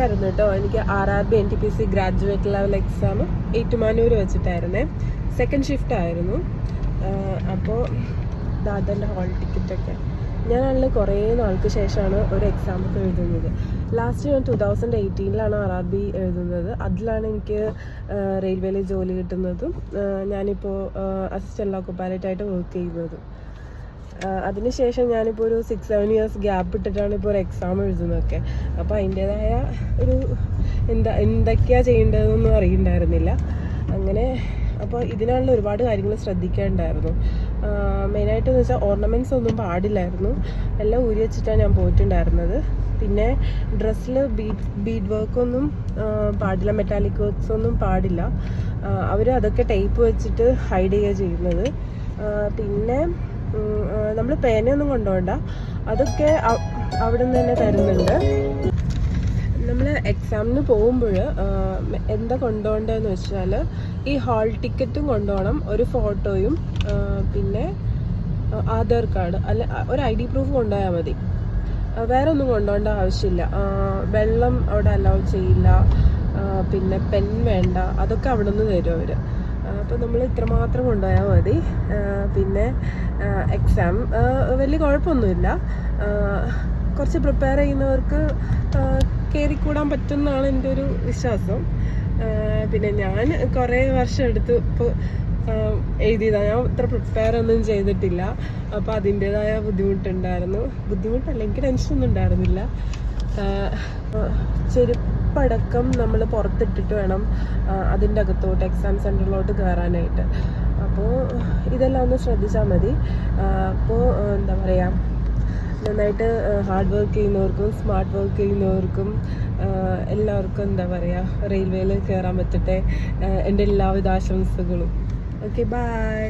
ആയിരുന്നു കേട്ടോ. എനിക്ക് RRB NTPC graduate level exam ഏറ്റുമാനൂർ വെച്ചിട്ടായിരുന്നേ. സെക്കൻഡ് ഷിഫ്റ്റ് ആയിരുന്നു. അപ്പോൾ ദാദൻ്റെ ഹോൾ ടിക്കറ്റൊക്കെ ഞാനാണെങ്കിൽ കുറേ നാൾക്ക് ശേഷമാണ് ഒരു എക്സാമൊക്കെ എഴുതുന്നത്. ലാസ്റ്റ് ഞാൻ 2018 RRB എഴുതുന്നത്. അതിലാണ് എനിക്ക് റെയിൽവേയിൽ ജോലി കിട്ടുന്നതും ഞാനിപ്പോൾ അസിസ്റ്റൻ്റ് ലോക്കോ പൈലറ്റായിട്ട് വർക്ക് ചെയ്യുന്നതും. അതിനുശേഷം ഞാനിപ്പോൾ ഒരു 6-7 ഇയേഴ്സ് ഗ്യാപ്പ് ഇട്ടിട്ടാണ് ഇപ്പോൾ ഒരു എക്സാം എഴുതുന്നതൊക്കെ. അപ്പോൾ അതിൻ്റേതായ ഒരു എന്തൊക്കെയാണ് ചെയ്യേണ്ടതെന്നൊന്നും അറിയണ്ടായിരുന്നില്ല. അങ്ങനെ അപ്പോൾ ഇതിനുള്ള ഒരുപാട് കാര്യങ്ങൾ ശ്രദ്ധിക്കേണ്ടായിരുന്നു. മെയിനായിട്ടെന്ന് വെച്ചാൽ ഓർണമെൻറ്റ്സ് ഒന്നും പാടില്ലായിരുന്നു. എല്ലാം ഊരി വെച്ചിട്ടാണ് ഞാൻ പോയിട്ടുണ്ടായിരുന്നത്. പിന്നെ ഡ്രസ്സിൽ ബീഡ് വർക്കൊന്നും പാടില്ല, മെറ്റാലിക് വർക്ക്സ് ഒന്നും പാടില്ല. അവർ അതൊക്കെ ടേപ്പ് വെച്ചിട്ട് ഹൈഡ് ചെയ്യുക ചെയ്യുന്നത്. പിന്നെ നമ്മൾ പേനയൊന്നും കൊണ്ടുപോകണ്ട, അതൊക്കെ അവിടെ നിന്ന് തന്നെ തരുന്നുണ്ട്. നമ്മൾ എക്സാമിന് പോകുമ്പോൾ എന്താ കൊണ്ടുപോകേണ്ടതെന്ന് വെച്ചാൽ ഈ ഹാൾ ടിക്കറ്റും കൊണ്ടുപോകണം, ഒരു ഫോട്ടോയും, പിന്നെ ആധാർ കാർഡ് അല്ല ഒരു ID പ്രൂഫ് കൊണ്ടുപോയാൽ മതി. വേറെ ഒന്നും കൊണ്ടുപോകേണ്ട ആവശ്യമില്ല. വെള്ളം അവിടെ അലൗ ചെയ്യില്ല. പിന്നെ പെൻ വേണ്ട, അതൊക്കെ അവിടെ നിന്ന് തരും അവർ. അപ്പോൾ നമ്മൾ ഇത്രമാത്രം കൊണ്ടുപോയാൽ മതി. പിന്നെ എക്സാം വലിയ കുഴപ്പമൊന്നുമില്ല. കുറച്ച് പ്രിപ്പയർ ചെയ്യുന്നവർക്ക് കയറിക്കൂടാൻ പറ്റുമെന്നാണ് എൻ്റെ ഒരു വിശ്വാസം. പിന്നെ ഞാൻ കുറേ വർഷം എടുത്ത് ഇപ്പോൾ എഴുതിയതാണ്. ഞാൻ ഇത്ര പ്രിപ്പയർ ഒന്നും ചെയ്തിട്ടില്ല. അപ്പോൾ അതിൻ്റേതായ ബുദ്ധിമുട്ടുണ്ടായിരുന്നു. ബുദ്ധിമുട്ടല്ല, എനിക്ക് ടെൻഷനൊന്നും ഉണ്ടായിരുന്നില്ല. ചെരുപ്പടക്കം നമ്മൾ പുറത്തിട്ടിട്ട് വേണം അതിൻ്റെ അകത്തോട്ട് എക്സാം സെൻറ്ററിലോട്ട് കയറാനായിട്ട്. അപ്പോൾ ഇതെല്ലാം ഒന്ന് ശ്രദ്ധിച്ചാൽ മതി. അപ്പോൾ എന്താ പറയുക, നന്നായിട്ട് ഹാർഡ് വർക്ക് ചെയ്യുന്നവർക്കും സ്മാർട്ട് വർക്ക് ചെയ്യുന്നവർക്കും എല്ലാവർക്കും എന്താ പറയുക റെയിൽവേയിൽ കയറാൻ പറ്റട്ടെ. എൻ്റെ എല്ലാവിധ ആശംസകളും. Okay, by.